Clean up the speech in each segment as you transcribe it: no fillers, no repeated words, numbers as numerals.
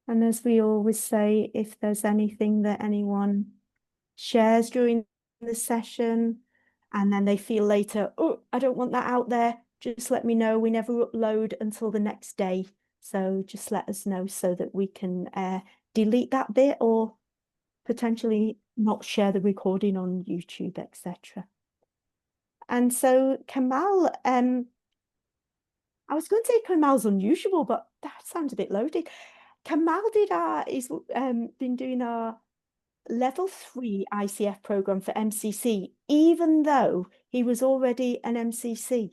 And as we always say, if there's anything that anyone shares during the session and then they feel later, oh, I don't want that out there, just let me know. We never upload until the next day. So just let us know so that we can delete that bit or potentially not share the recording on YouTube, etc. And so Kamal, I was going to say Kamal's unusual, but that sounds a bit loaded. Kamal is been doing our level 3 ICF program for MCC, even though he was already an MCC,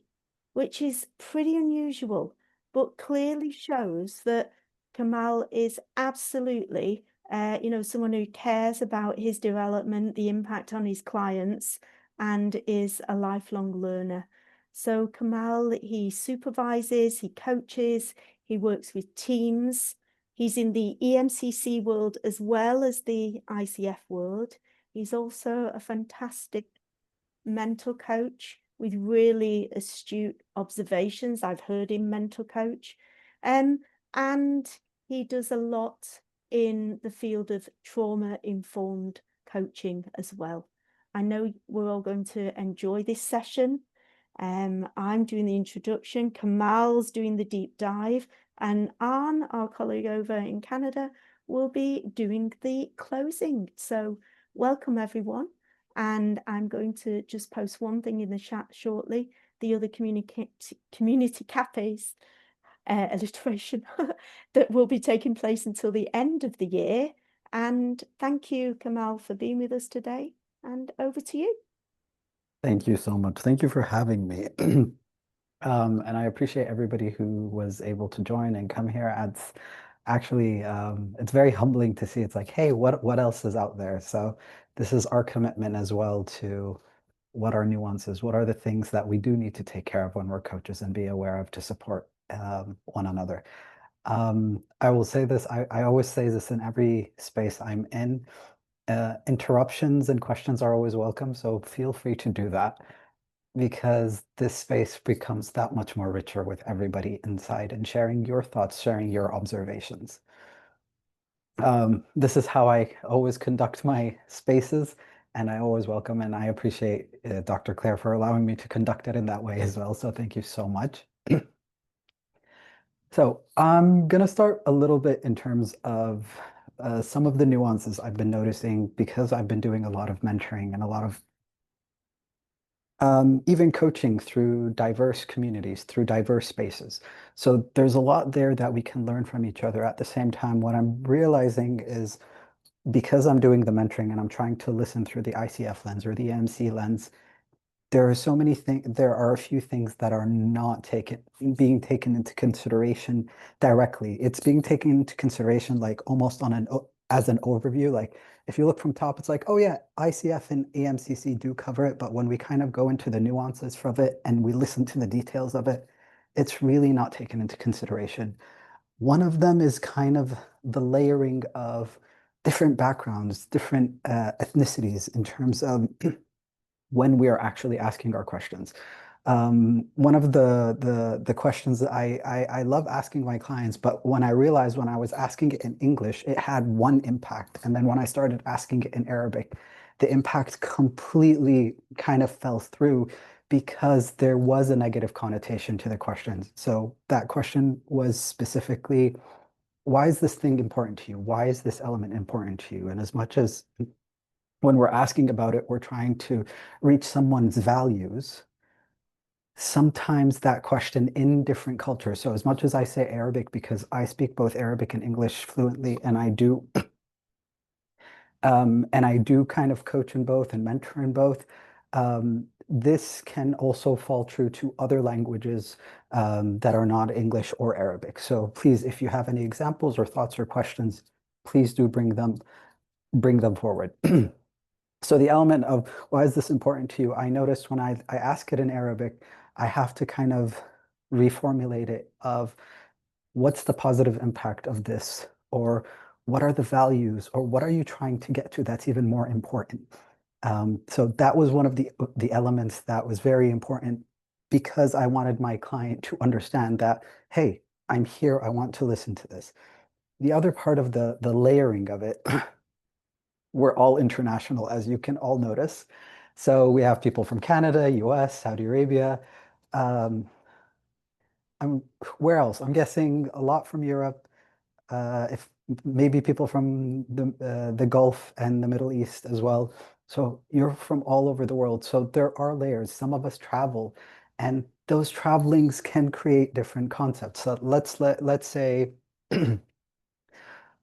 which is pretty unusual, but clearly shows that Kamal is absolutely, someone who cares about his development, the impact on his clients, and is a lifelong learner. So Kamal, he supervises, he coaches, he works with teams. He's in the EMCC world as well as the ICF world. He's also a fantastic mental coach with really astute observations. I've heard him mental coach. And he does a lot in the field of trauma-informed coaching as well. I know we're all going to enjoy this session. I'm doing the introduction, Kamal's doing the deep dive, and Anne, our colleague over in Canada, will be doing the closing. So welcome everyone. And I'm going to just post one thing in the chat shortly. The other community cafes illustration that will be taking place until the end of the year. And thank you, Kamal, for being with us today. And over to you. Thank you so much. Thank you for having me. And I appreciate everybody who was able to join and come here. It's actually it's very humbling to see. It's like, hey, what else is out there? So this is our commitment as well to what are nuances, what are the things that we do need to take care of when we're coaches and be aware of to support one another. I will say this, I always say this in every space I'm in. Interruptions and questions are always welcome, so feel free to do that because this space becomes that much more richer with everybody inside and sharing your thoughts, sharing your observations. This is how I always conduct my spaces, and I always welcome and I appreciate Dr. Claire for allowing me to conduct it in that way as well. So thank you so much. So I'm going to start a little bit in terms of some of the nuances I've been noticing because I've been doing a lot of mentoring and a lot of even coaching through diverse communities, through diverse spaces. So there's a lot there that we can learn from each other. At the same time, what I'm realizing is because I'm doing the mentoring and I'm trying to listen through the ICF lens or the MC lens, there are so many things, there are a few things that are not being taken into consideration directly. It's being taken into consideration like almost as an overview. Like if you look from top, it's like, oh yeah, ICF and AMCC do cover it, but when we kind of go into the nuances of it and we listen to the details of it, it's really not taken into consideration. One of them is kind of the layering of different backgrounds, different ethnicities in terms of when we are actually asking our questions. One of the questions that I love asking my clients, but when I realized when I was asking it in English, it had one impact. And then when I started asking it in Arabic, the impact completely kind of fell through because there was a negative connotation to the questions. So that question was specifically, why is this thing important to you? Why is this element important to you? And as much as when we're asking about it, we're trying to reach someone's values. Sometimes that question in different cultures. So as much as I say Arabic, because I speak both Arabic and English fluently, and I do kind of coach in both and mentor in both. This can also fall true to other languages that are not English or Arabic. So please, if you have any examples or thoughts or questions, please do bring them forward. So the element of why is this important to you? I noticed when I ask it in Arabic, I have to kind of reformulate it of what's the positive impact of this, or what are the values, or what are you trying to get to that's even more important. So that was one of the elements that was very important because I wanted my client to understand that, hey, I'm here, I want to listen to this. the other part of the layering of it, we're all international, as you can all notice. So we have people from Canada, US, Saudi Arabia. Um, I'm, where else? I'm guessing a lot from Europe. If maybe people from the Gulf and the Middle East as well. So you're from all over the world. So there are layers. Some of us travel, and those travelings can create different concepts. So let's say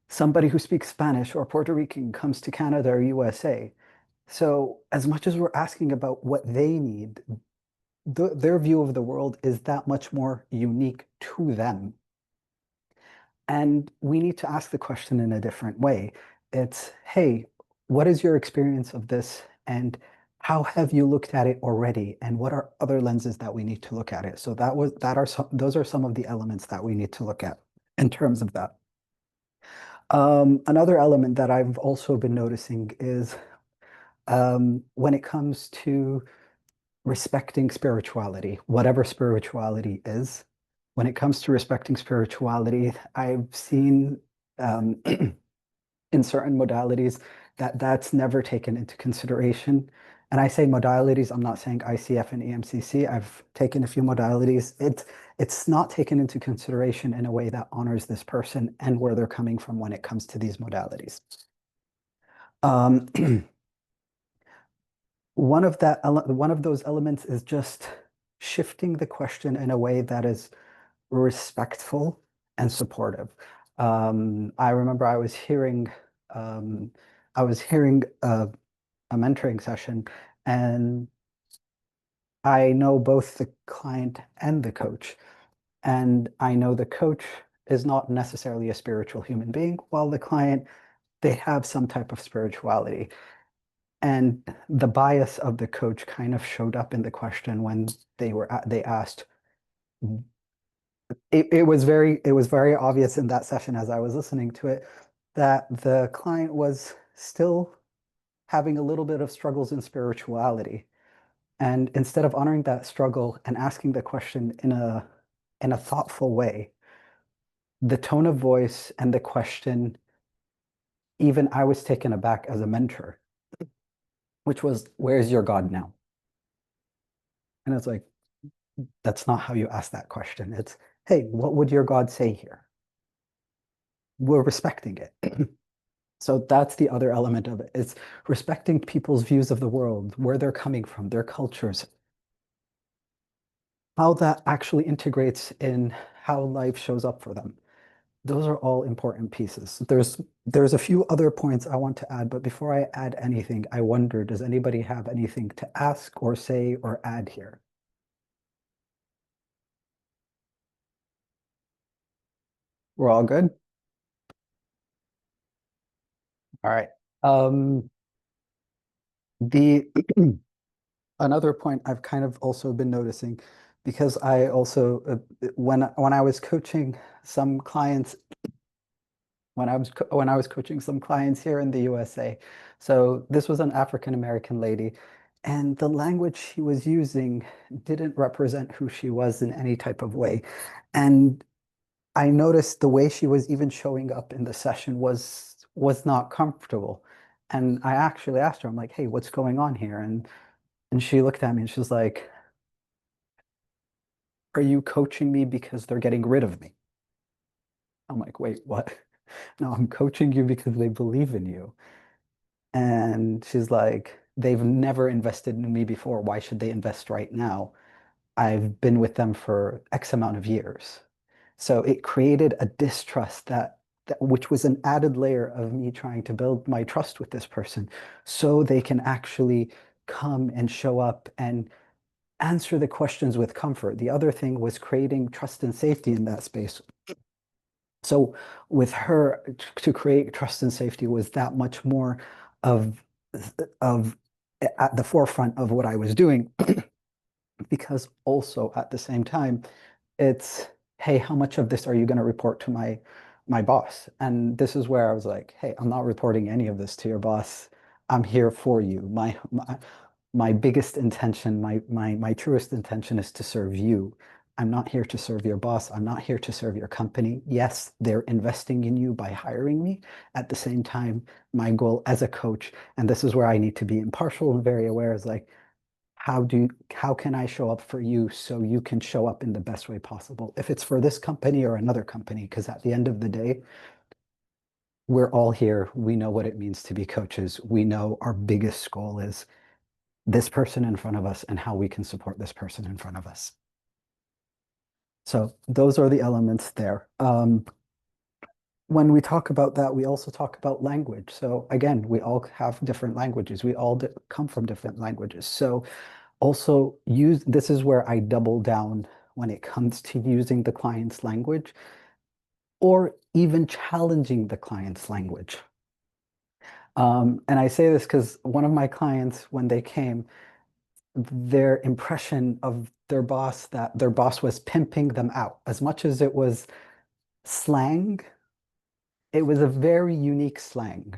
somebody who speaks Spanish or Puerto Rican comes to Canada or USA. So as much as we're asking about what they need, their view of the world is that much more unique to them. And we need to ask the question in a different way. It's, hey, what is your experience of this? And how have you looked at it already? And what are other lenses that we need to look at it? So those are some of the elements that we need to look at in terms of that. Another element that I've also been noticing is when it comes to respecting spirituality, whatever spirituality is. When it comes to respecting spirituality, I've seen um, in certain modalities that that's never taken into consideration. And I say modalities, I'm not saying ICF and EMCC. I've taken a few modalities. It's not taken into consideration in a way that honors this person and where they're coming from when it comes to these modalities. Um, one of those elements is just shifting the question in a way that is respectful and supportive. I remember um, I was hearing a mentoring session, and I know both the client and the coach, and I know the coach is not necessarily a spiritual human being, while the client, they have some type of spirituality. And the bias of the coach kind of showed up in the question when they asked. It was very obvious in that session as I was listening to it that the client was still having a little bit of struggles in spirituality. And instead of honoring that struggle and asking the question in a thoughtful way, the tone of voice and the question, even I was taken aback as a mentor, which was, "Where's your God now?" And it's like, that's not how you ask that question. It's, "Hey, what would your God say here?" We're respecting it. So that's the other element of it. It's respecting people's views of the world, where they're coming from, their cultures, how that actually integrates in how life shows up for them. Those are all important pieces. There's a few other points I want to add, but before I add anything, I wonder, does anybody have anything to ask or say or add here? We're all good? All right. Um, the another point I've kind of also been noticing, because I also when I was coaching some clients when I was coaching some clients here in the USA. So this was an African American lady, and the language she was using didn't represent who she was in any type of way. And I noticed the way she was even showing up in the session was not comfortable. And I actually asked her, I'm like, "Hey, what's going on here?" And she looked at me and she's like, "Are you coaching me because they're getting rid of me?" I'm like, "Wait, what?" "No, I'm coaching you because they believe in you." And she's like, "They've never invested in me before. Why should they invest right now? I've been with them for X amount of years." So it created a distrust that which was an added layer of me trying to build my trust with this person so they can actually come and show up and answer the questions with comfort. The other thing was creating trust and safety in that space. So with her, to create trust and safety was that much more of of at the forefront of what I was doing, because also at the same time, it's, "Hey, how much of this are you going to report to my boss?" And this is where I was like, "Hey, I'm not reporting any of this to your boss. I'm here for you. My biggest intention, my truest intention is to serve you. I'm not here to serve your boss. I'm not here to serve your company. Yes, they're investing in you by hiring me. At the same time, my goal as a coach, and this is where I need to be impartial and very aware, is like, how can I show up for you so you can show up in the best way possible? If it's for this company or another company, because at the end of the day, we're all here. We know what it means to be coaches. We know our biggest goal is this person in front of us and how we can support this person in front of us. So those are the elements there. When we talk about that, we also talk about language. So again, we all have different languages. We all come from different languages. So also use, this is where I double down when it comes to using the client's language or even challenging the client's language. And I say this because one of my clients, when they came, their impression of their boss, that their boss was pimping them out. As much as it was slang, it was a very unique slang.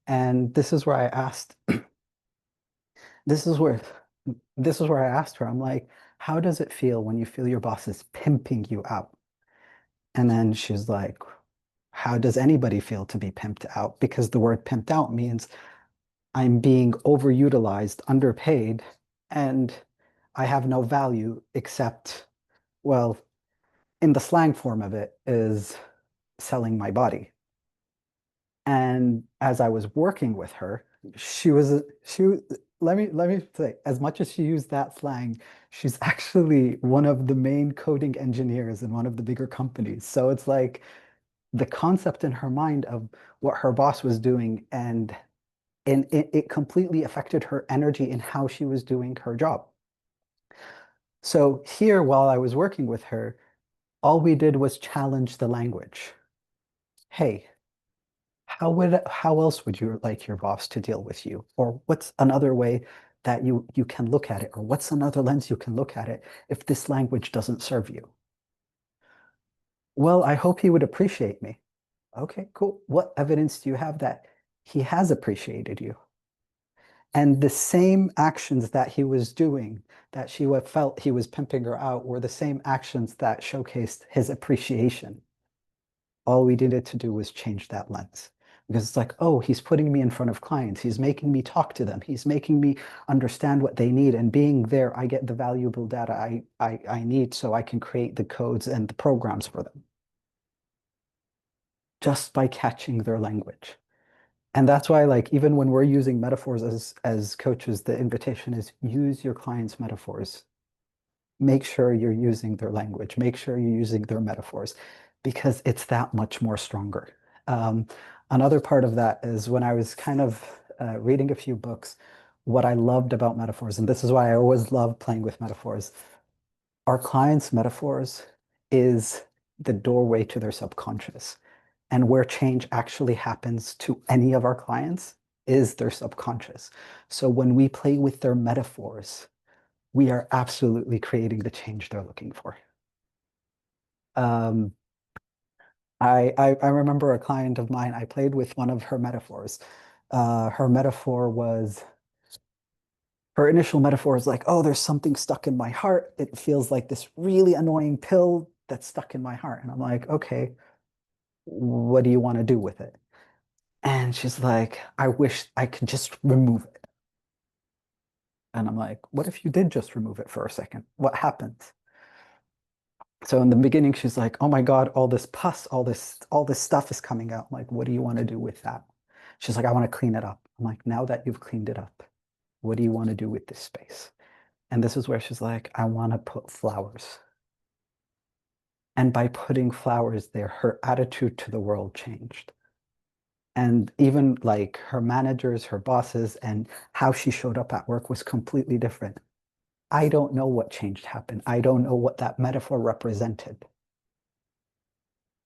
And this is where I asked, this is where this is where I asked her, I'm like, how does it feel when you feel your boss is pimping you out? And then she's like, how does anybody feel to be pimped out? Because the word pimped out means I'm being overutilized, underpaid, and I have no value except, well, in the slang form of it, is selling my body. And as I was working with her, she let me say, as much as she used that slang, she's actually one of the main coding engineers in one of the bigger companies. So it's like the concept in her mind of what her boss was doing, and it completely affected her energy in how she was doing her job. So here, while I was working with her, all we did was challenge the language. Hey, how else would you like your boss to deal with you? Or what's another way that you can look at it? Or what's another lens you can look at it if this language doesn't serve you? Well, I hope he would appreciate me. Okay, cool. What evidence do you have that he has appreciated you? And the same actions that he was doing, that she felt he was pimping her out, were the same actions that showcased his appreciation. All we needed to do was change that lens. Because it's like, oh, he's putting me in front of clients. He's making me talk to them. He's making me understand what they need. And being there, I get the valuable data I need so I can create the codes and the programs for them just by catching their language. And that's why, like, even when we're using metaphors as coaches, the invitation is use your clients' metaphors. Make sure you're using their language. Make sure you're using their metaphors because it's that much more stronger. Um, Another part of that is when I was kind of reading a few books, what I loved about metaphors, and this is why I always love playing with metaphors, our clients' metaphors is the doorway to their subconscious. And where change actually happens to any of our clients is their subconscious. So when we play with their metaphors, we are absolutely creating the change they're looking for. Um, I remember a client of mine, I played with one of her metaphors. Her metaphor was, her initial metaphor is like, oh, there's something stuck in my heart. It feels like this really annoying pill that's stuck in my heart. And I'm like, okay, what do you want to do with it? And she's like, I wish I could just remove it. And I'm like, what if you did just remove it for a second? What happens? So in the beginning, she's like, oh my God, all this pus, all this stuff is coming out. I'm like, what do you want to do with that? She's like, I want to clean it up. I'm like, now that you've cleaned it up, what do you want to do with this space? And this is where she's like, I want to put flowers. And by putting flowers there, her attitude to the world changed. And even like her managers, her bosses, and how she showed up at work was completely different. I don't know what changed happened. I don't know what that metaphor represented.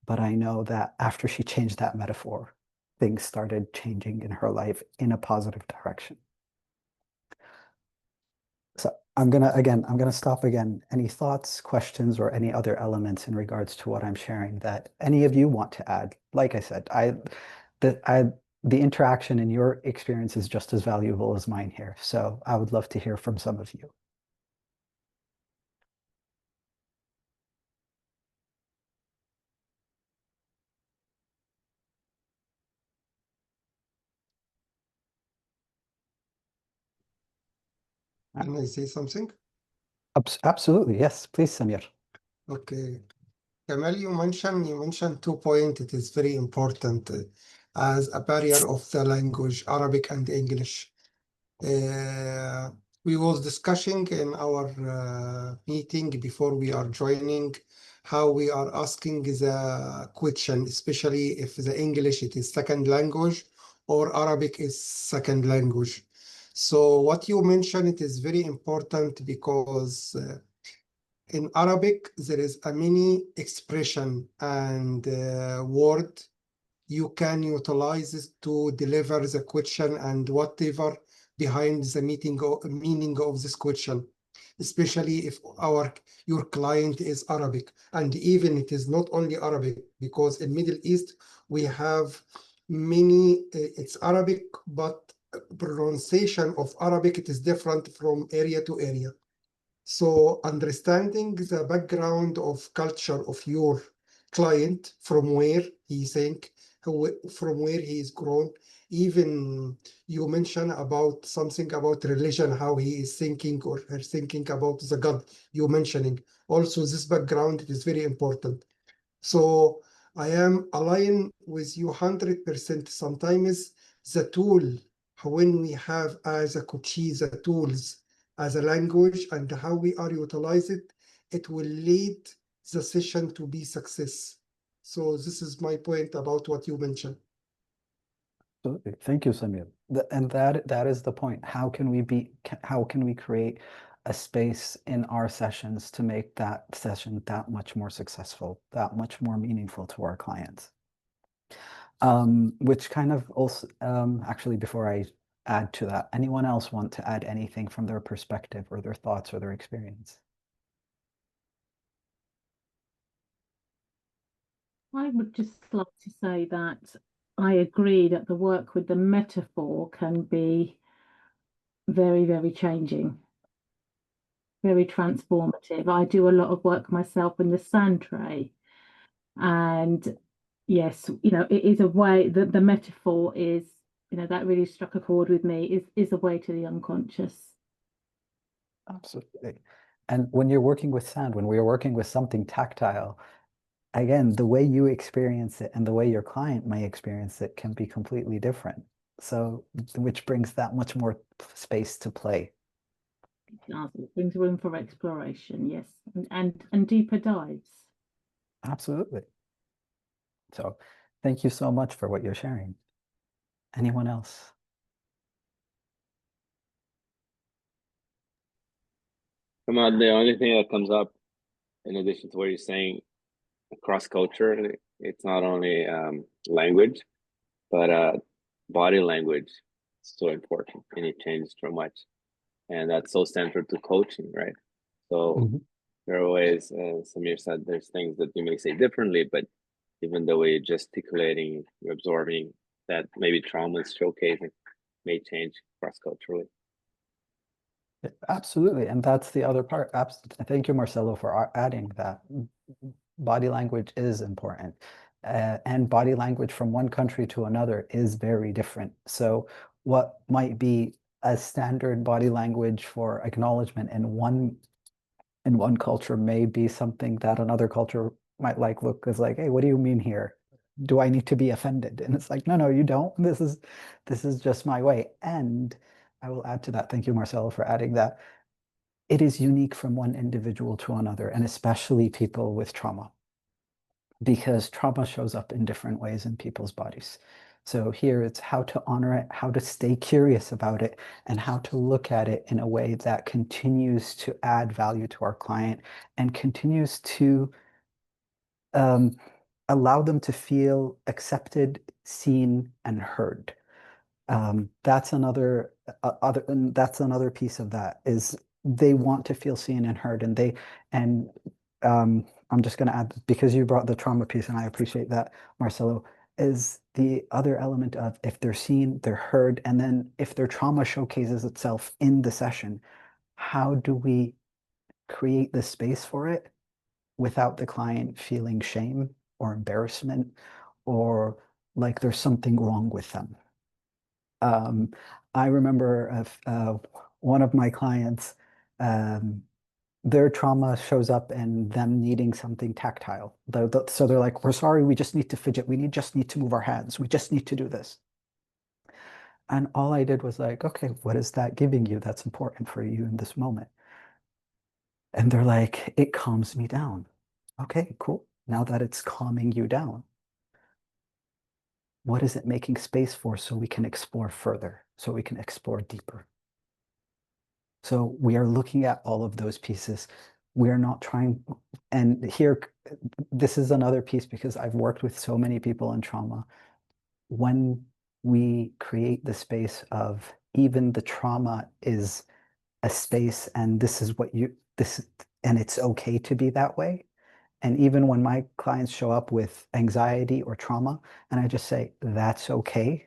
But I know that after she changed that metaphor, things started changing in her life in a positive direction. So I'm gonna stop again. Any thoughts, questions, or any other elements in regards to what I'm sharing that any of you want to add? Like I said, the interaction in your experience is just as valuable as mine here. So I would love to hear from some of you. Can I say something? Absolutely, yes. Please, Samir. Okay. Kamal, you mentioned 2 points. It is very important as a barrier of the language, Arabic and English. Uh, we was discussing in our meeting before we are joining how we are asking the question, especially if the English it is second language or Arabic is second language. So what you mentioned it is very important because in Arabic there is a many expression and word you can utilize it to deliver the question and whatever behind the meaning of this question, especially if your client is Arabic. And even it is not only Arabic, because in Middle East we have many, it's Arabic, but pronunciation of Arabic, it is different from area to area. So understanding the background of culture of your client, from where he think, from where he is grown, even you mentioned about something about religion, how he is thinking or her thinking about the God you mentioning. Also, this background is very important. So I am aligned with you 100%. Sometimes the tool, when we have as a coachee the tools as a language and how we are utilize it, it will lead the session to be success. So this is my point about what you mentioned. Absolutely. Thank you, Samir. And that is the point. How can we create a space in our sessions to make that session that much more successful, that much more meaningful to our clients? Which kind of also, actually, before I add to that, anyone else want to add anything from their perspective or their thoughts or their experience? I would just like to say that I agree that the work with the metaphor can be very, very changing, very transformative. I do a lot of work myself in the sand tray. And yes, it is a way that the metaphor is, that really struck a chord with me, is a way to the unconscious. Absolutely. And when you're working with sand, when we are working with something tactile, again, the way you experience it and the way your client may experience it can be completely different. So, which brings that much more space to play. It brings room for exploration, yes, and deeper dives. Absolutely. So, thank you so much for what you're sharing. Anyone else? Kamal, the only thing that comes up in addition to what you're saying, cross culture, it's not only language, but body language is so important and it changes so much. And that's so central to coaching, right? So there are ways, Samir said, there's things that you may say differently, but even the way you're gesticulating, you're absorbing that maybe trauma is showcasing may change cross culturally. Absolutely. And that's the other part. Thank you, Marcelo, for adding that. Body language is important. And body language from one country to another is very different. So what might be a standard body language for acknowledgement in one culture may be something that another culture might look as like, hey, what do you mean here? Do I need to be offended? And it's like, no, you don't. This is just my way. And I will add to that. Thank you, Marcelo, for adding that. It is unique from one individual to another, and especially people with trauma, because trauma shows up in different ways in people's bodies. So here it's how to honor it, how to stay curious about it, and how to look at it in a way that continues to add value to our client and continues to allow them to feel accepted, seen, and heard. That's another piece of that is they want to feel seen and heard, and I'm just going to add, because you brought the trauma piece, and I appreciate that, Marcelo, is the other element of if they're seen, they're heard, and then if their trauma showcases itself in the session, how do we create the space for it without the client feeling shame or embarrassment or like there's something wrong with them? I remember one of my clients, their trauma shows up in them needing something tactile. So they're like, we're sorry, we just need to fidget. We just need to move our hands. We just need to do this. And all I did was like, okay, what is that giving you that's important for you in this moment? And they're like, it calms me down. Okay, cool. Now that it's calming you down, what is it making space for so we can explore further, so we can explore deeper? So we are looking at all of those pieces. We are not trying, and here, this is another piece because I've worked with so many people in trauma. When we create the space of even the trauma is a space and this is what you, and it's okay to be that way. And even when my clients show up with anxiety or trauma, and I just say, that's okay.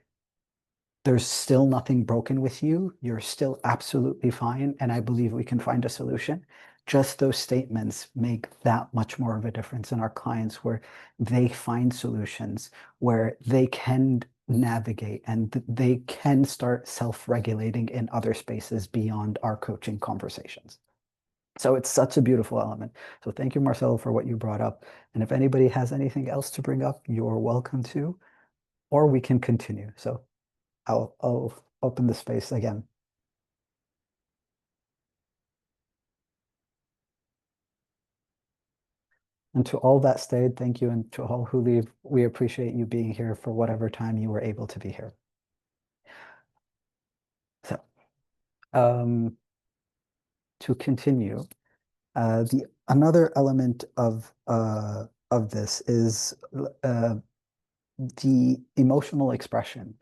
There's still nothing broken with you. You're still absolutely fine. And I believe we can find a solution. Just those statements make that much more of a difference in our clients where they find solutions, where they can navigate and they can start self-regulating in other spaces beyond our coaching conversations. So it's such a beautiful element. So thank you, Marcelo, for what you brought up. And if anybody has anything else to bring up, you're welcome to, or we can continue. So I'll open the space again. And to all that stayed, thank you. And to all who leave, we appreciate you being here for whatever time you were able to be here. So to continue, another element of this is the emotional expression.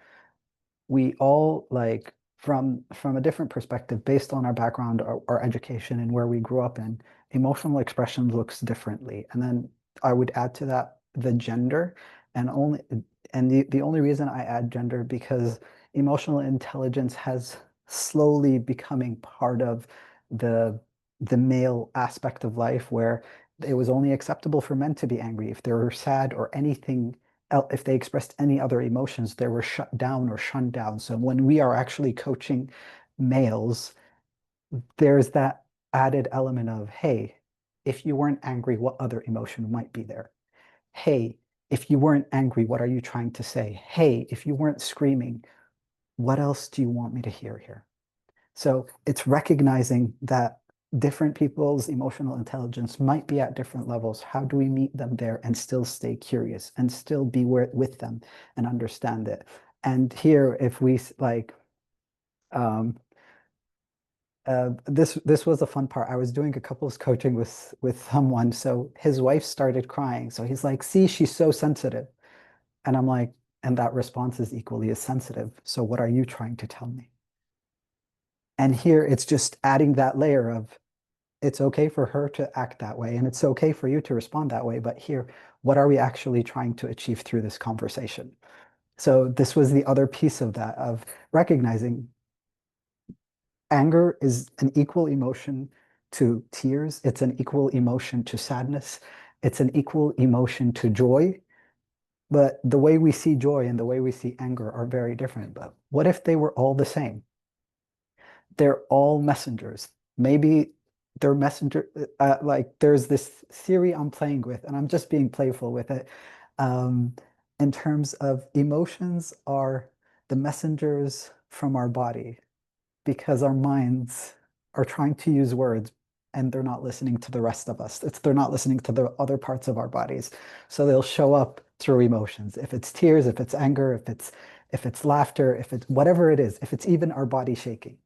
We all like from a different perspective, based on our background, our education, and where we grew up in, emotional expression looks differently. And then I would add to that the gender, and the only reason I add gender because emotional intelligence has slowly becoming part of the male aspect of life where it was only acceptable for men to be angry if they were sad or anything if they expressed any other emotions, they were shut down or shunned down. So when we are actually coaching males, there's that added element of, hey, if you weren't angry, what other emotion might be there? Hey, if you weren't angry, what are you trying to say? Hey, if you weren't screaming, what else do you want me to hear here? So it's recognizing that different people's emotional intelligence might be at different levels. How do we meet them there and still stay curious and still be with them and understand it? And here, if we like, this was a fun part. I was doing a couples coaching with someone, so his wife started crying. So he's like, "See, she's so sensitive," and I'm like, "And that response is equally as sensitive. So what are you trying to tell me?" And here, it's just adding that layer of it's okay for her to act that way and it's okay for you to respond that way. But here, what are we actually trying to achieve through this conversation? So this was the other piece of that, of recognizing anger is an equal emotion to tears. It's an equal emotion to sadness. It's an equal emotion to joy. But the way we see joy and the way we see anger are very different. But what if they were all the same? They're all messengers. Maybe they're messenger, like there's this theory I'm playing with, and I'm just being playful with it. In terms of emotions are the messengers from our body because our minds are trying to use words and they're not listening to the rest of us. They're not listening to the other parts of our bodies. So they'll show up through emotions. If it's tears, if it's anger, if it's laughter, if it's whatever it is, if it's even our body shaking,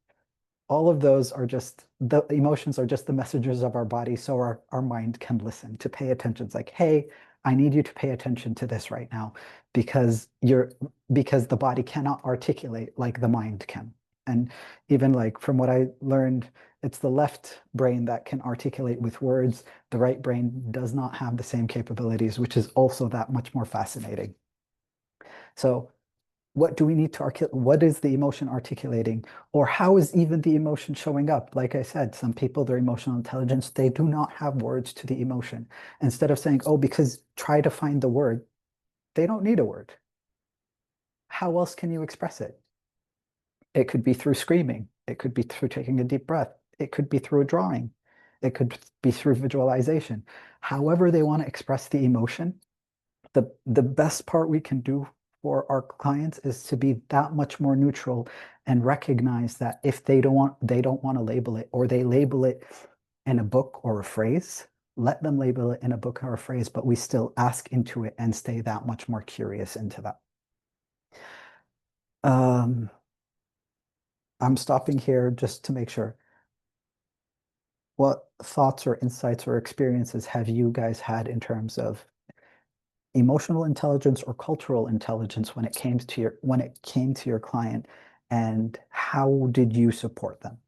all of those are just the emotions are just the messengers of our body so our mind can listen to pay attention. It's like, hey, I need you to pay attention to this right now because the body cannot articulate like the mind can. And even like from what I learned, it's the left brain that can articulate with words. The right brain does not have the same capabilities, which is also that much more fascinating. So what do we need to articulate? What is the emotion articulating? Or how is even the emotion showing up? Like I said, some people, their emotional intelligence, they do not have words to the emotion. Instead of saying, oh, because try to find the word, they don't need a word. How else can you express it? It could be through screaming. It could be through taking a deep breath. It could be through a drawing. It could be through visualization. However they want to express the emotion, the best part we can do for our clients is to be that much more neutral and recognize that if they don't want to label it, or they label it in a book or a phrase, let them label it in a book or a phrase, but we still ask into it and stay that much more curious into that. I'm stopping here just to make sure. What thoughts or insights or experiences have you guys had in terms of emotional intelligence or cultural intelligence when it came to your client, and how did you support them?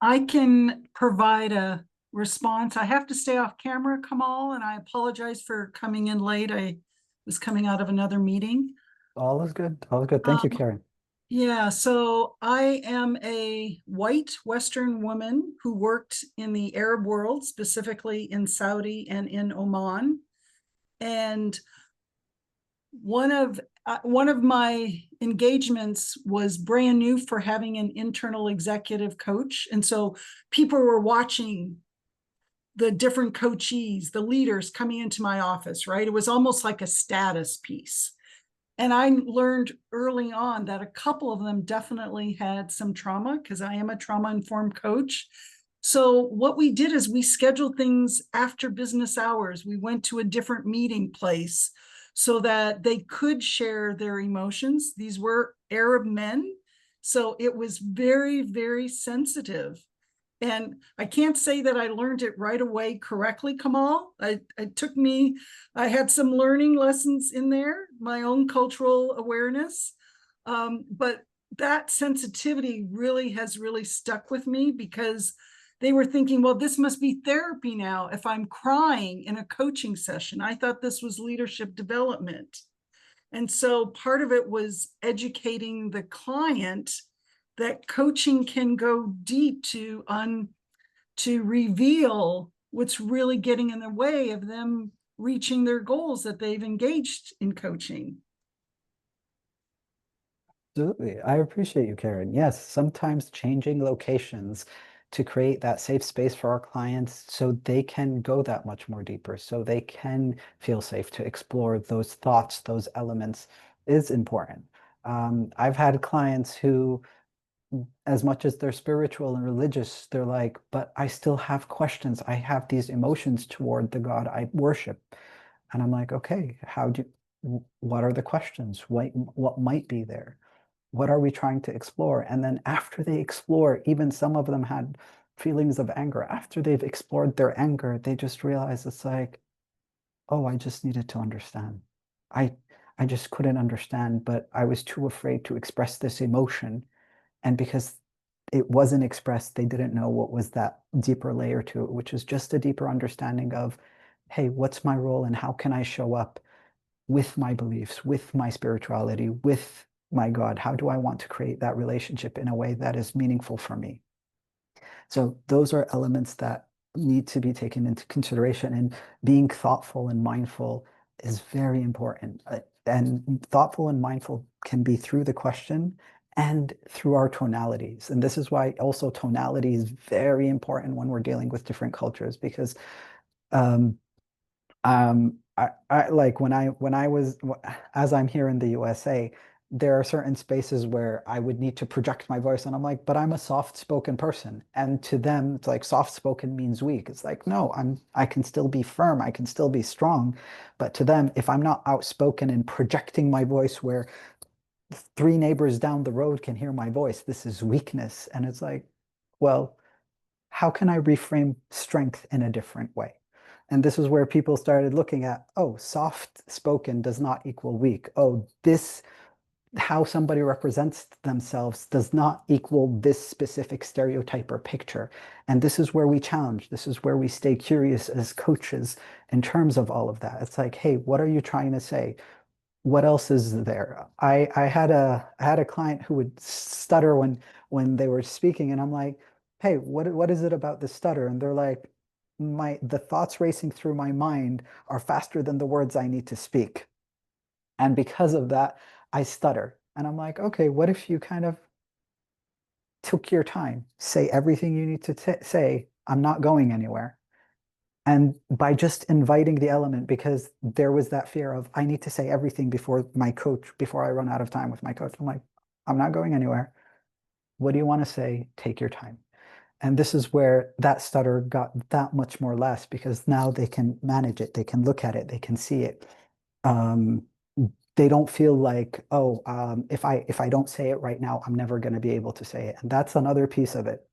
I can provide a response. I have to stay off camera, Kamal, and I apologize for coming in late. I was coming out of another meeting. All is good. All is good. Thank you, Karen. Yeah, so I am a white Western woman who worked in the Arab world, specifically in Saudi and in Oman. And one of my engagements was brand new for having an internal executive coach. And so people were watching the different coachees, the leaders coming into my office, right? It was almost like a status piece. And I learned early on that a couple of them definitely had some trauma, because I am a trauma-informed coach. So what we did is we scheduled things after business hours. We went to a different meeting place so that they could share their emotions. These were Arab men, so it was very, very sensitive. And I can't say that I learned it right away correctly, Kamal. I had some learning lessons in there, my own cultural awareness. But that sensitivity has really stuck with me, because they were thinking, well, this must be therapy now if I'm crying in a coaching session. I thought this was leadership development. And so part of it was educating the client that coaching can go deep to reveal what's really getting in the way of them reaching their goals that they've engaged in coaching. Absolutely. I appreciate you, Karen. Yes, sometimes changing locations to create that safe space for our clients so they can go that much more deeper, so they can feel safe to explore those thoughts, those elements, is important. I've had clients who, as much as they're spiritual and religious, they're like, but I still have questions. I have these emotions toward the God I worship. And I'm like, okay, what are the questions? What might be there? What are we trying to explore? And then after they explore, even some of them had feelings of anger. After they've explored their anger, they just realize it's like, oh, I just needed to understand. I I just couldn't understand, but I was too afraid to express this emotion. And because it wasn't expressed, they didn't know what was that deeper layer to it, which is just a deeper understanding of, hey, what's my role and how can I show up with my beliefs, with my spirituality, with my God? How do I want to create that relationship in a way that is meaningful for me? So those are elements that need to be taken into consideration, and being thoughtful and mindful is very important. And thoughtful and mindful can be through the question and through our tonalities. And this is why also tonality is very important when we're dealing with different cultures, because um, I like when I was, as I'm here in the USA, there are certain spaces where I would need to project my voice, and I'm like, but I'm a soft-spoken person, and to them, it's like soft-spoken means weak. It's like, no, I can still be firm, I can still be strong, but to them, if I'm not outspoken and projecting my voice where 3 neighbors down the road can hear my voice, this is weakness. And it's like, well, how can I reframe strength in a different way? And this is where people started looking at, oh, soft spoken does not equal weak. Oh, this, how somebody represents themselves does not equal this specific stereotype or picture. And this is where we challenge. This is where we stay curious as coaches in terms of all of that. It's like, hey, what are you trying to say? What else is there? I had a client who would stutter when they were speaking, and I'm like, hey, what is it about this stutter? And they're like, the thoughts racing through my mind are faster than the words I need to speak. And because of that, I stutter. And I'm like, okay, what if you kind of took your time, say everything you need to say, I'm not going anywhere. And by just inviting the element, because there was that fear of, I need to say everything before my coach, before I run out of time with my coach. I'm like, I'm not going anywhere. What do you want to say? Take your time. And this is where that stutter got that much more less, because now they can manage it. They can look at it. They can see it. They don't feel like, oh, if I don't say it right now, I'm never going to be able to say it. And that's another piece of it,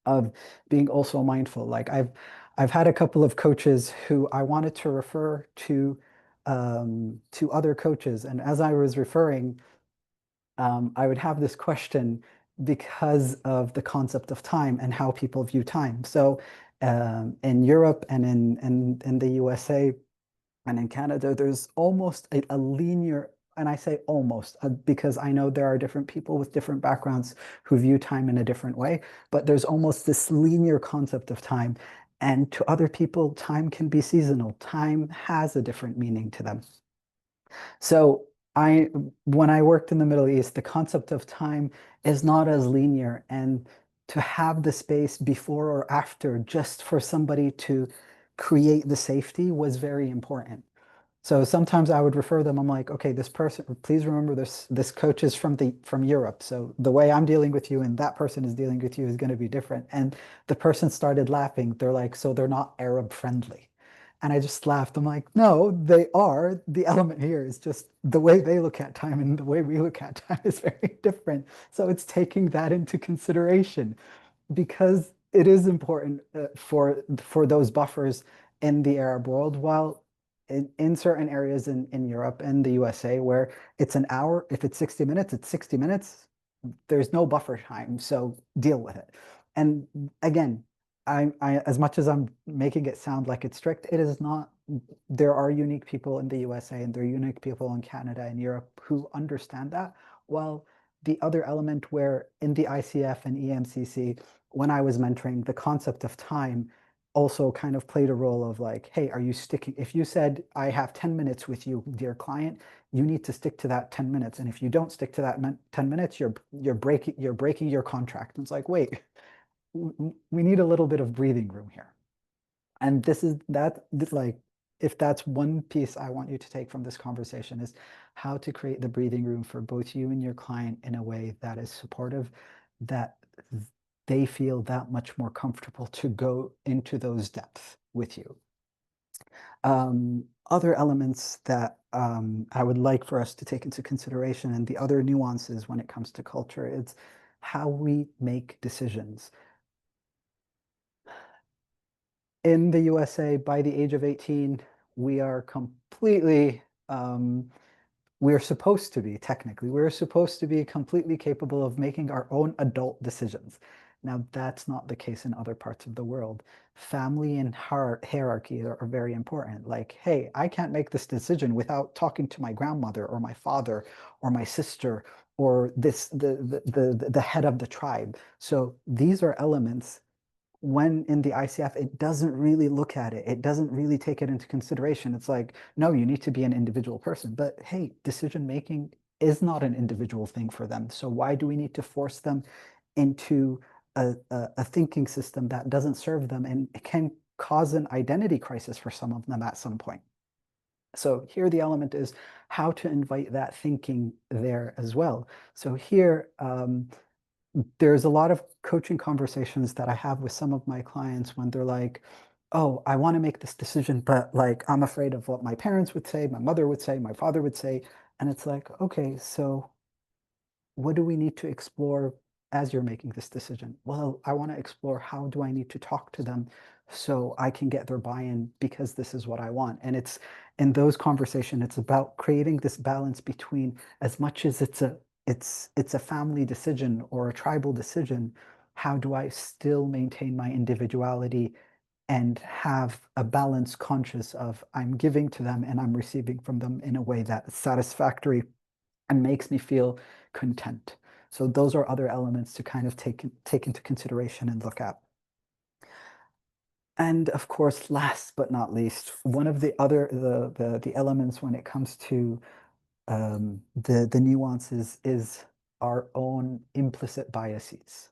of being also mindful. Like I've had a couple of coaches who I wanted to refer to other coaches, and as I was referring, I would have this question because of the concept of time and how people view time. So in Europe and in the USA and in Canada, there's almost a linear, and I say almost because I know there are different people with different backgrounds who view time in a different way, but there's almost this linear concept of time. And to other people, time can be seasonal. Time has a different meaning to them. So when I worked in the Middle East, the concept of time is not as linear, and to have the space before or after just for somebody to create the safety was very important. So sometimes I would refer them. I'm like, okay, this person, please remember this coach is from Europe. So the way I'm dealing with you and that person is dealing with you is going to be different. And the person started laughing. They're like, so they're not Arab friendly. And I just laughed. I'm like, no, they are. The element here is just the way they look at time and the way we look at time is very different. So it's taking that into consideration, because it is important for those buffers in the Arab world, while in certain areas in Europe and the USA where it's an hour, if it's 60 minutes, it's 60 minutes. There's no buffer time, so deal with it. And again, as much as I'm making it sound like it's strict, it is not. There are unique people in the USA and there are unique people in Canada and Europe who understand that. While the other element where in the ICF and EMCC, when I was mentoring, the concept of time also kind of played a role of like, hey, are you sticking? If you said, I have 10 minutes with you, dear client, you need to stick to that 10 minutes. And if you don't stick to that 10 minutes, you're breaking your contract. And it's like, wait, we need a little bit of breathing room here. And this is that, like, if that's one piece I want you to take from this conversation, is how to create the breathing room for both you and your client in a way that is supportive, that they feel that much more comfortable to go into those depths with you. Other elements that I would like for us to take into consideration, and the other nuances when it comes to culture, is how we make decisions. In the USA, by the age of 18, we are completely, we're supposed to be, technically, we're supposed to be completely capable of making our own adult decisions. Now, that's not the case in other parts of the world. Family and hierarchy are very important. Like, hey, I can't make this decision without talking to my grandmother or my father or my sister or the head of the tribe. So these are elements. When in the ICF, it doesn't really look at it. It doesn't really take it into consideration. It's like, no, you need to be an individual person. But hey, decision making is not an individual thing for them. So why do we need to force them into a thinking system that doesn't serve them, and it can cause an identity crisis for some of them at some point? So here the element is how to invite that thinking there as well. So here, there's a lot of coaching conversations that I have with some of my clients when they're like, oh, I want to make this decision, but like, I'm afraid of what my parents would say, my mother would say, my father would say. And it's like, okay, so what do we need to explore as you're making this decision? Well, I want to explore, how do I need to talk to them so I can get their buy-in, because this is what I want. And it's in those conversations, it's about creating this balance between, as much as it's a family decision or a tribal decision, how do I still maintain my individuality and have a balance conscious of, I'm giving to them and I'm receiving from them in a way that is satisfactory and makes me feel content. So those are other elements to kind of take into consideration and look at. And of course, last but not least, one of the other the elements when it comes to the nuances is our own implicit biases.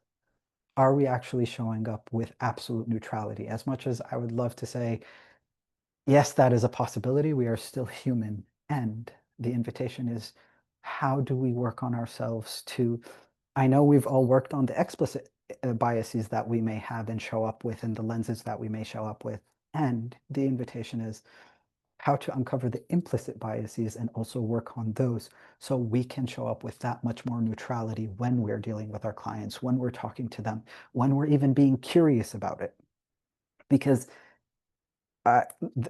Are we actually showing up with absolute neutrality? As much as I would love to say, yes, that is a possibility, we are still human. And the invitation is, how do we work on ourselves to, I know we've all worked on the explicit biases that we may have and show up with, and the lenses that we may show up with. And the invitation is how to uncover the implicit biases and also work on those so we can show up with that much more neutrality when we're dealing with our clients, when we're talking to them, when we're even being curious about it. Because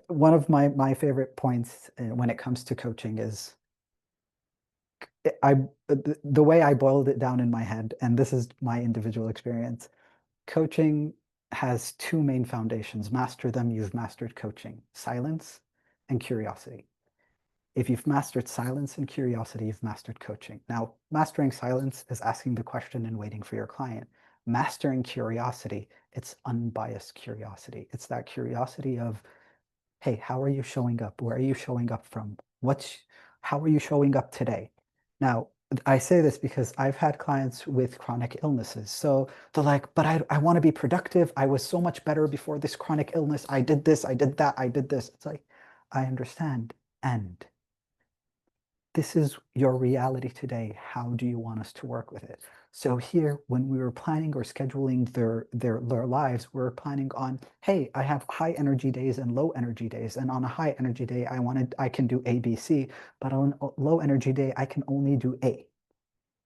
one of my favorite points when it comes to coaching is the way I boiled it down in my head, and this is my individual experience. Coaching has two main foundations. Master them, you've mastered coaching: silence and curiosity. If you've mastered silence and curiosity, you've mastered coaching. Now, mastering silence is asking the question and waiting for your client. Mastering curiosity, it's unbiased curiosity. It's that curiosity of, hey, how are you showing up? Where are you showing up from? How are you showing up today? Now, I say this because I've had clients with chronic illnesses. So they're like, but I want to be productive. I was so much better before this chronic illness. I did this, I did that, I did this. It's like, I understand. And this is your reality today. How do you want us to work with it? So here, when we were planning or scheduling their lives, we're planning on, hey, I have high energy days and low energy days. And on a high energy day, I can do A, B, C, but on a low energy day, I can only do A.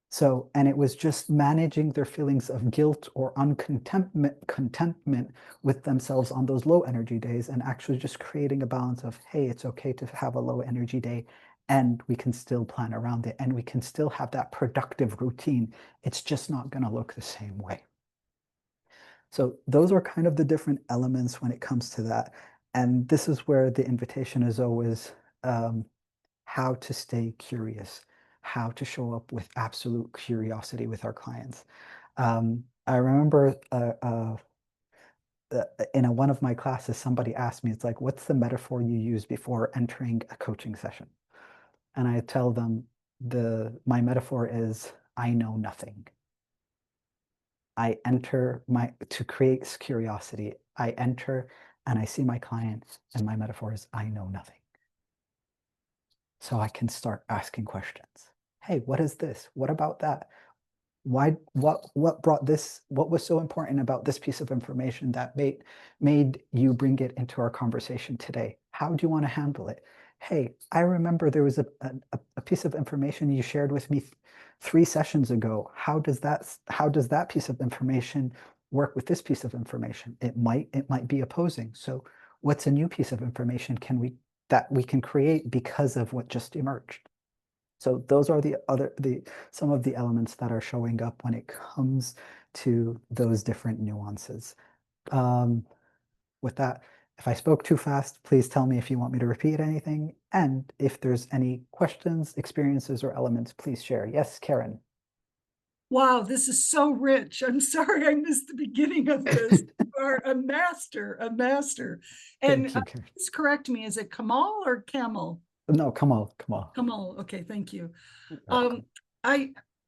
So, and it was just managing their feelings of guilt or contentment with themselves on those low energy days, and actually just creating a balance of, hey, it's okay to have a low energy day, and we can still plan around it, and we can still have that productive routine. It's just not going to look the same way. So those are kind of the different elements when it comes to that. And this is where the invitation is always how to stay curious, how to show up with absolute curiosity with our clients. I remember in one of my classes, somebody asked me, it's like, what's the metaphor you use before entering a coaching session? And I tell them, my metaphor is, I know nothing. I enter to create curiosity. I enter and I see my client, and my metaphor is, I know nothing. So I can start asking questions. Hey, what is this? What about that? Why, what brought this? What was so important about this piece of information that made you bring it into our conversation today? How do you want to handle it? Hey, I remember there was a piece of information you shared with me 3 sessions ago. How does that piece of information work with this piece of information? It might be opposing. So what's a new piece of information that we can create because of what just emerged? So those are some of the elements that are showing up when it comes to those different nuances. With that, if I spoke too fast, please tell me if you want me to repeat anything. And if there's any questions, experiences, or elements, please share. Yes, Karen. Wow, this is so rich. I'm sorry I missed the beginning of this. You are a master, a master. And Thank you, Karen. please correct me, is it Kamal or Kamal? No, Kamal. Kamal, okay, thank you. Welcome.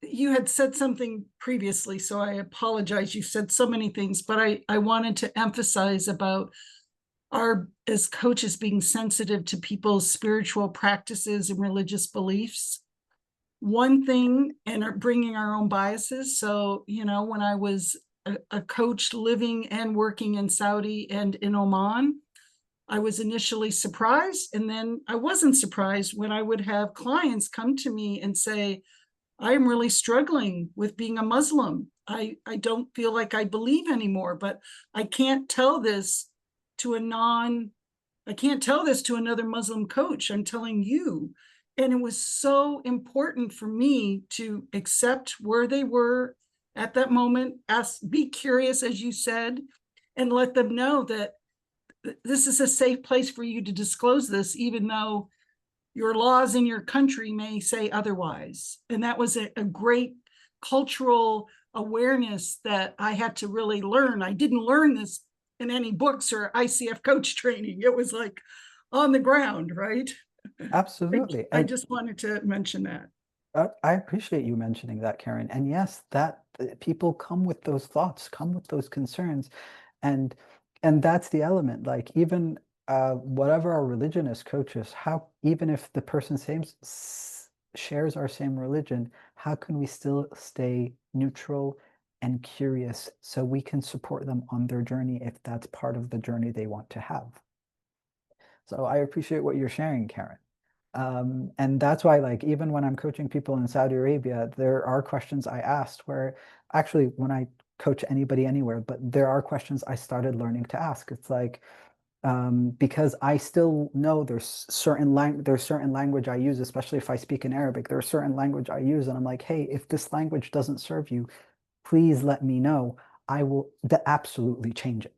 You had said something previously, so I apologize. You said so many things, but I wanted to emphasize about as coaches, being sensitive to people's spiritual practices and religious beliefs. One thing, and bringing our own biases. So, when I was a coach living and working in Saudi and in Oman, I was initially surprised, and then I wasn't surprised when I would have clients come to me and say, I'm really struggling with being a Muslim. I don't feel like I believe anymore, but I can't tell this to another Muslim coach. I'm telling you. And it was so important for me to accept where they were at that moment, be curious, as you said, and let them know that this is a safe place for you to disclose this, even though your laws in your country may say otherwise. And that was a great cultural awareness that I had to really learn. I didn't learn this in any books or ICF coach training. It was like on the ground, right? Absolutely. I just wanted to mention that. I appreciate you mentioning that, Karen. And yes, that people come with those thoughts, come with those concerns, and that's the element. Like even whatever our religion is, coaches, how even if the person shares our same religion, how can we still stay neutral and curious so we can support them on their journey if that's part of the journey they want to have? So I appreciate what you're sharing, Karen. And that's why, like, even when I'm coaching people in Saudi Arabia, there are questions I asked where actually when I coach anybody anywhere, but there are questions I started learning to ask. It's like, because I still know there's certain language I use, especially if I speak in Arabic, there's certain language I use, and I'm like, hey, if this language doesn't serve you, please let me know. I will absolutely change it.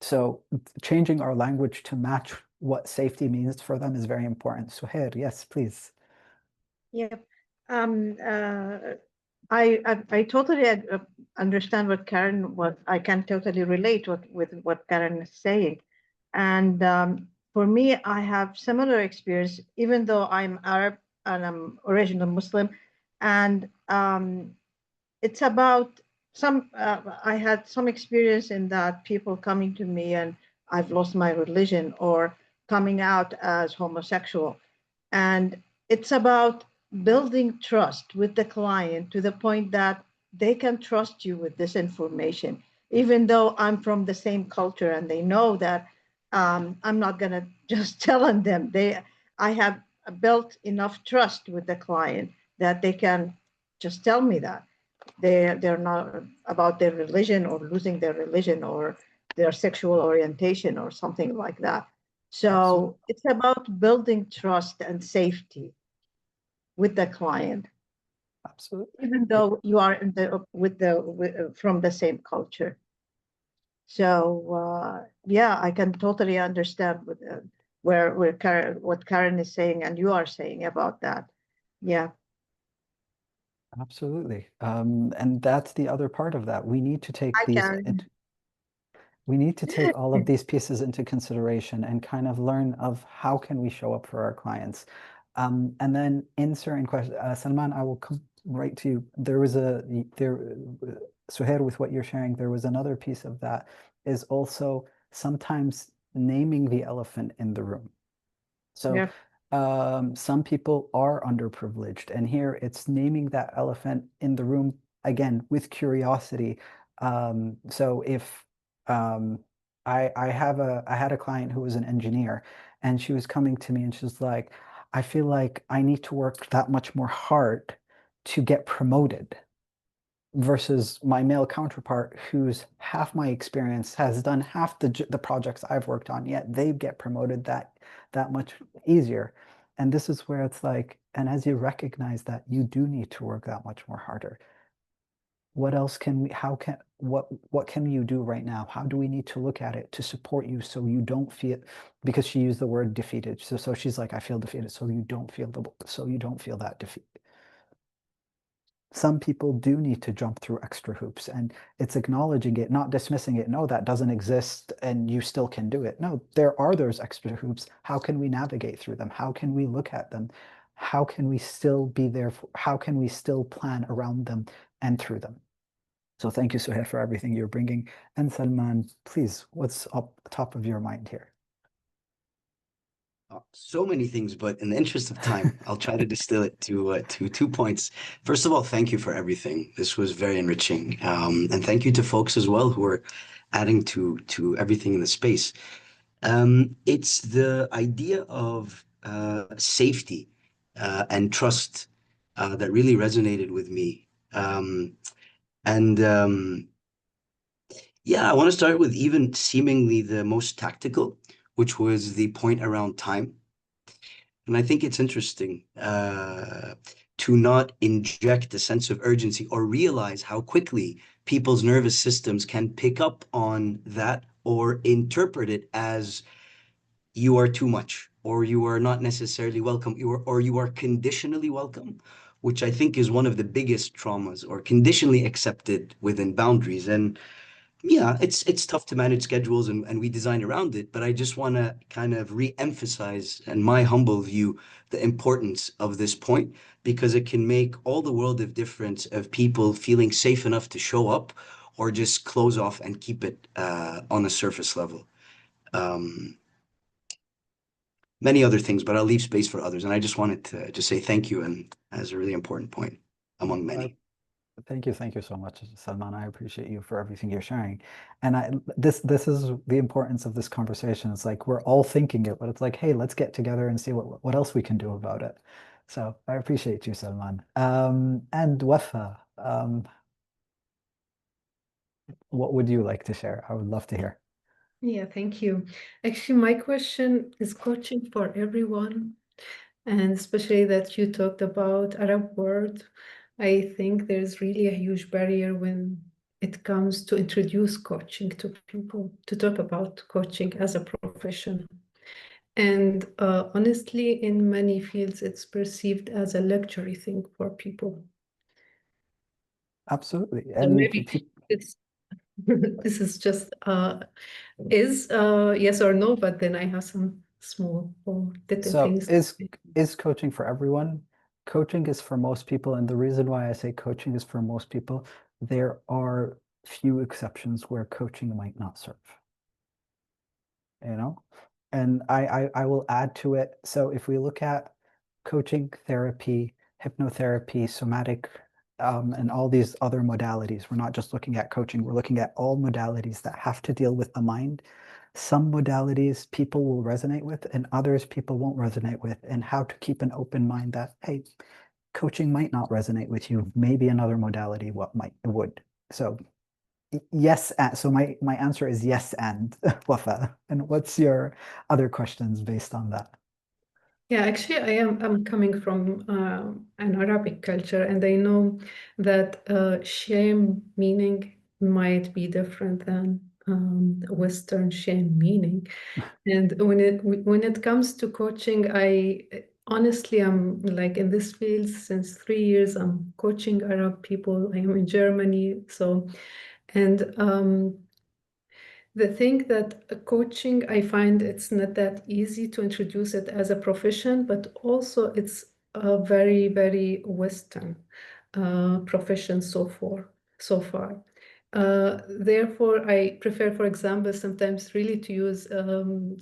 So changing our language to match what safety means for them is very important. Suhair, yes, please. Yep. I totally understand what I can totally relate with what Karen is saying. And for me, I have similar experience, even though I'm Arab and I'm original Muslim. And it's about I had some experience in that people coming to me and I've lost my religion or coming out as homosexual. And it's about building trust with the client to the point that they can trust you with this information, even though I'm from the same culture and they know that I'm not going to just tell them. I have built enough trust with the client that they can just tell me that they're not about their religion or losing their religion or their sexual orientation or something like that. So Absolutely. it's about building trust and safety with the client, Absolutely. even though you are from the same culture. So yeah, I can totally understand what Karen is saying and you are saying about that. Yeah. Absolutely. And that's the other part of that. We need to take I can. we need to take all of these pieces into consideration and kind of learn of how can we show up for our clients. And then in certain questions, Salman, I will come right to you. Suhair, with what you're sharing, there was another piece of that is also sometimes naming the elephant in the room. So some people are underprivileged, and here it's naming that elephant in the room again with curiosity. So if I had a client who was an engineer, and she was coming to me and she was like, I feel like I need to work that much more hard to get promoted versus my male counterpart who's half my experience, has done half the projects I've worked on, yet they get promoted that much easier. And this is where it's like, and as you recognize that you do need to work that much more harder, what else can we, what can you do right now? How do we need to look at it to support you so you don't feel, because she used the word defeated. So she's like, I feel defeated. So you don't feel that defeat. Some people do need to jump through extra hoops, and it's acknowledging it, not dismissing it. No, that doesn't exist and you still can do it. No, there are those extra hoops. How can we navigate through them? How can we look at them? How can we still be there? How can we still plan around them and through them? So thank you, Suhail, for everything you're bringing. And Salman, please, what's up top of your mind here? So many things, but in the interest of time, I'll try to distill it to 2 points. First of all, thank you for everything. This was very enriching, and thank you to folks as well who are adding to everything in the space. It's the idea of safety and trust that really resonated with me, and yeah, I want to start with even seemingly the most tactical, which was the point around time. And I think it's interesting to not inject a sense of urgency or realize how quickly people's nervous systems can pick up on that or interpret it as you are too much, or you are not necessarily welcome, or you are conditionally welcome, which I think is one of the biggest traumas, or conditionally accepted within boundaries. And yeah, it's tough to manage schedules, and we design around it, but I just want to kind of re-emphasize, in my humble view, the importance of this point, because it can make all the world of difference of people feeling safe enough to show up, or just close off and keep it on a surface level. Many other things, but I'll leave space for others. And I just wanted to just say thank you, and as a really important point among many. Thank you so much, Salman. I appreciate you for everything you're sharing. And this is the importance of this conversation. It's like we're all thinking it, but it's like, hey, let's get together and see what else we can do about it. So I appreciate you, Salman. And Wafa, what would you like to share? I would love to hear. Yeah, thank you. Actually, my question is coaching for everyone, and especially that you talked about Arab world. I think there's really a huge barrier when it comes to introduce coaching to people, to talk about coaching as a profession. And honestly, in many fields, it's perceived as a luxury thing for people. Absolutely. So And maybe it's this is just yes or no, but then I have some small or little so things. is coaching for everyone? Coaching is for most people, and the reason why I say coaching is for most people, there are few exceptions where coaching might not serve. You know, and I will add to it. So if we look at coaching, therapy, hypnotherapy, somatic, and all these other modalities, we're not just looking at coaching, we're looking at all modalities that have to deal with the mind. Some modalities people will resonate with, and others people won't resonate with, and how to keep an open mind that, hey, coaching might not resonate with you. Maybe another modality would. So yes, so my answer is yes and Wafa. And what's your other questions based on that? Yeah, actually, I'm coming from an Arabic culture, and I know that shame meaning might be different than Western shame meaning. And when it comes to coaching, I honestly I'm like in this field since 3 years. I'm coaching Arab people. I am in Germany, so and the thing that coaching, I find it's not that easy to introduce it as a profession, but also it's a very, very Western profession so far. Therefore, I prefer, for example, sometimes really to use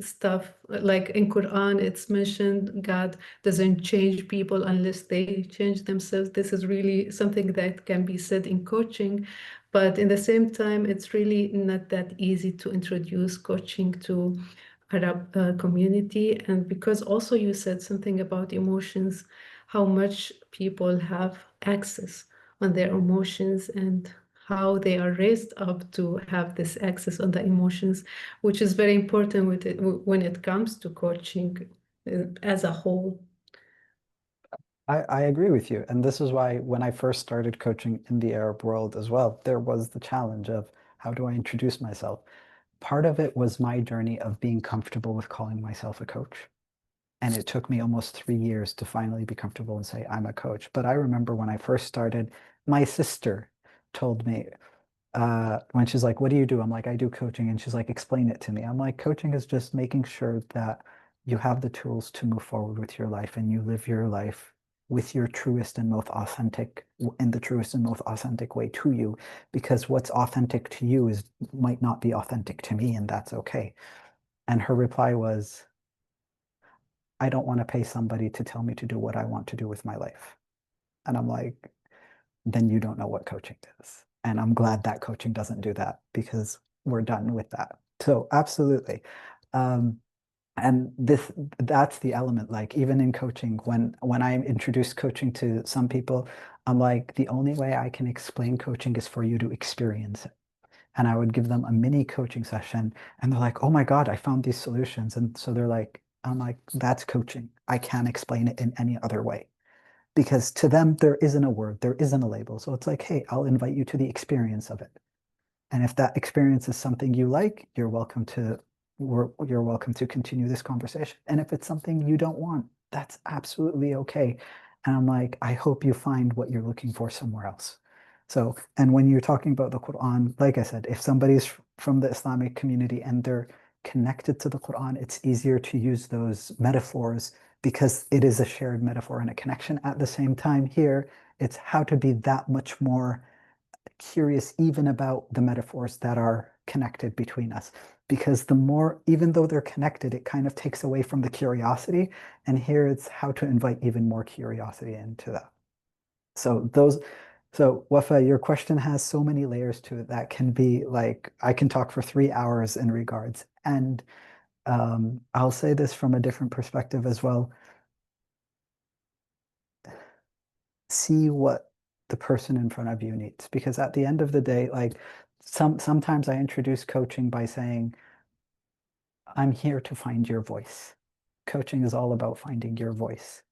stuff like in Quran, it's mentioned God doesn't change people unless they change themselves. This is really something that can be said in coaching, but in the same time, it's really not that easy to introduce coaching to Arab community. And because also you said something about emotions, how much people have access on their emotions and how they are raised up to have this access on the emotions, which is very important when it comes to coaching as a whole. I agree with you. And this is why when I first started coaching in the Arab world as well, there was the challenge of how do I introduce myself? Part of it was my journey of being comfortable with calling myself a coach. And it took me almost 3 years to finally be comfortable and say, I'm a coach. But I remember when I first started, my sister told me, when she's like, what do you do? I'm like, I do coaching. And she's like, explain it to me. I'm like, coaching is just making sure that you have the tools to move forward with your life and you live your life with your truest and most authentic, in the truest and most authentic way to you, because what's authentic to you might not be authentic to me, and that's okay. And her reply was, I don't want to pay somebody to tell me to do what I want to do with my life. And I'm like, then you don't know what coaching is. And I'm glad that coaching doesn't do that, because we're done with that. So absolutely. And that's the element, like even in coaching, when I introduce coaching to some people, I'm like, the only way I can explain coaching is for you to experience it. And I would give them a mini coaching session and they're like, oh my God, I found these solutions. And so they're like, I'm like, that's coaching. I can't explain it in any other way. Because to them, there isn't a word, there isn't a label. So it's like, hey, I'll invite you to the experience of it. And if that experience is something you like, you're welcome to continue this conversation. And if it's something you don't want, that's absolutely okay. And I'm like, I hope you find what you're looking for somewhere else. So, and when you're talking about the Quran, like I said, if somebody's from the Islamic community and they're connected to the Quran, it's easier to use those metaphors because it is a shared metaphor and a connection. At the same time, here, it's how to be that much more curious even about the metaphors that are connected between us. Because the more, even though they're connected, it kind of takes away from the curiosity. And here it's how to invite even more curiosity into that. So Wafa, your question has so many layers to it that can be like, I can talk for 3 hours in regards. And I'll say this from a different perspective as well. See what the person in front of you needs, because at the end of the day, like sometimes I introduce coaching by saying, I'm here to find your voice. Coaching is all about finding your voice.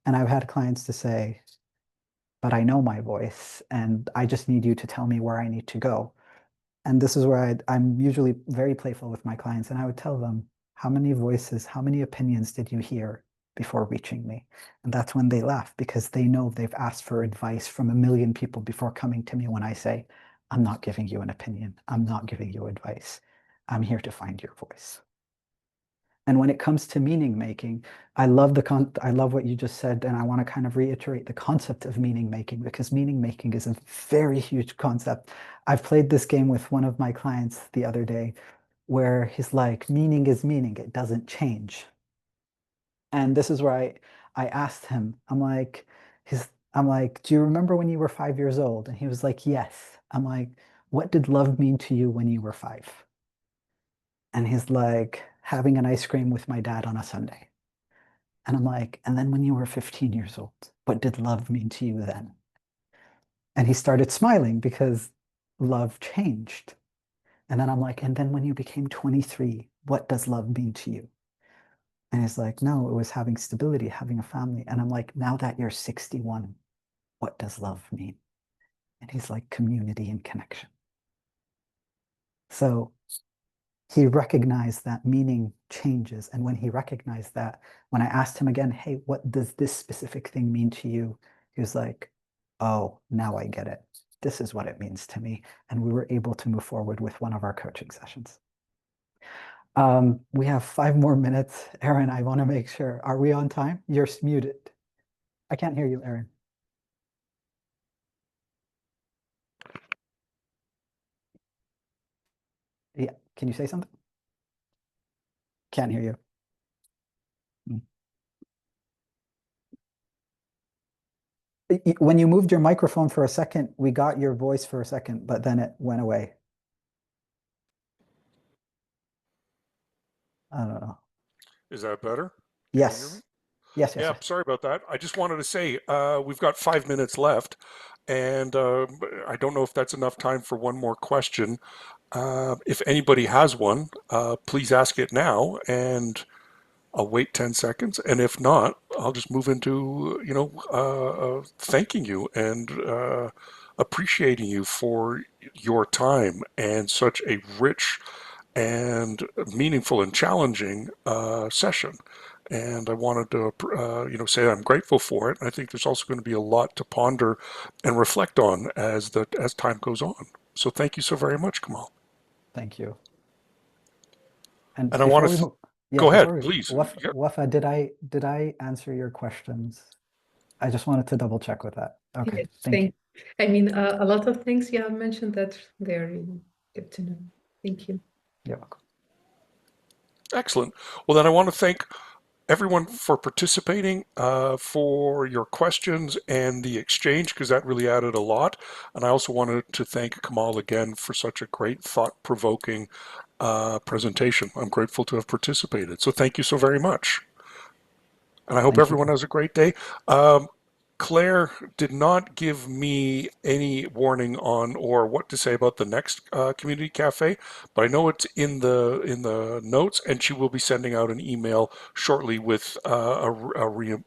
And I've had clients to say, but I know my voice and I just need you to tell me where I need to go. And this is where I'm usually very playful with my clients. And I would tell them, how many voices, how many opinions did you hear before reaching me? And that's when they laugh because they know they've asked for advice from a million people before coming to me when I say, I'm not giving you an opinion. I'm not giving you advice. I'm here to find your voice. And when it comes to meaning making, I love what you just said, and I want to kind of reiterate the concept of meaning making because meaning making is a very huge concept. I've played this game with one of my clients the other day where he's like, meaning is meaning, it doesn't change. And this is where I asked him, I'm like, do you remember when you were 5 years old? And he was like, yes. I'm like, what did love mean to you when you were 5? And he's like, having an ice cream with my dad on a Sunday. And I'm like, and then when you were 15 years old, what did love mean to you then? And he started smiling because love changed. And then I'm like, and then when you became 23, what does love mean to you? And he's like, no, it was having stability, having a family. And I'm like, now that you're 61, what does love mean? And he's like, community and connection. So he recognized that meaning changes. And when he recognized that, when I asked him again, hey, what does this specific thing mean to you? He was like, oh, now I get it. This is what it means to me. And we were able to move forward with one of our coaching sessions. We have 5 more minutes. Aaron, I want to make sure. Are we on time? You're muted. I can't hear you, Aaron. Yeah, can you say something? Can't hear you. When you moved your microphone for a second, we got your voice for a second, but then it went away. I don't know. Is that better? Yes. Yes, yeah, yes. sorry about that. I just wanted to say we've got 5 minutes left, and I don't know if that's enough time for one more question. If anybody has one, please ask it now, and I'll wait 10 seconds. And if not, I'll just move into, thanking you and appreciating you for your time and such a rich and meaningful and challenging session. And I wanted to, say I'm grateful for it. And I think there's also going to be a lot to ponder and reflect on as time goes on. So thank you so very much, Kamal. Thank you. And I want to go ahead, please. Wafa, did I answer your questions? I just wanted to double check with that. Okay, Yes, thank you. I mean, a lot of things you have mentioned that they're really good to know. Thank you. You're welcome. Excellent. Well, then I want to thank everyone for participating, for your questions and the exchange, because that really added a lot. And I also wanted to thank Kamal again for such a great, thought-provoking presentation. I'm grateful to have participated. So thank you so very much. And I hope everyone has a great day. Claire did not give me any warning on or what to say about the next community cafe, but I know it's in the notes, and she will be sending out an email shortly with a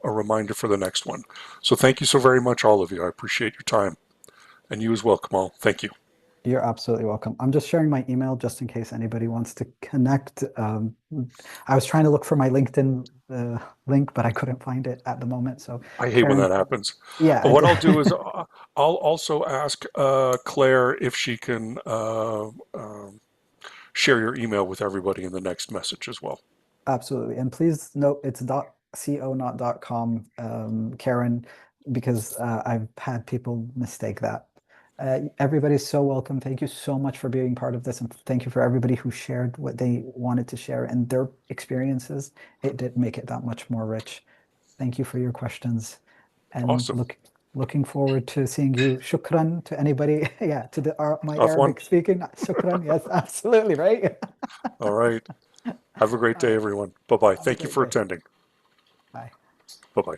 reminder for the next one. So thank you so very much, all of you. I appreciate your time, and you as well, Kamal. Thank you. You're absolutely welcome. I'm just sharing my email just in case anybody wants to connect. I was trying to look for my LinkedIn link, but I couldn't find it at the moment. So I hate when Karen, that happens. yeah, What I'll do is I'll also ask Claire if she can share your email with everybody in the next message as well. absolutely. And please note it's .co, not .com, Karen, because I've had people mistake that. Everybody's so welcome. Thank you so much for being part of this. And thank you for everybody who shared what they wanted to share and their experiences. It did make it that much more rich. Thank you for your questions. And Awesome. looking forward to seeing you. Shukran to anybody. Yeah, to my Afwan. Arabic speaking. Shukran. Yes, absolutely. Right. All right. Have a great day, everyone. Bye-bye. Thank you for attending. Bye. Bye-bye.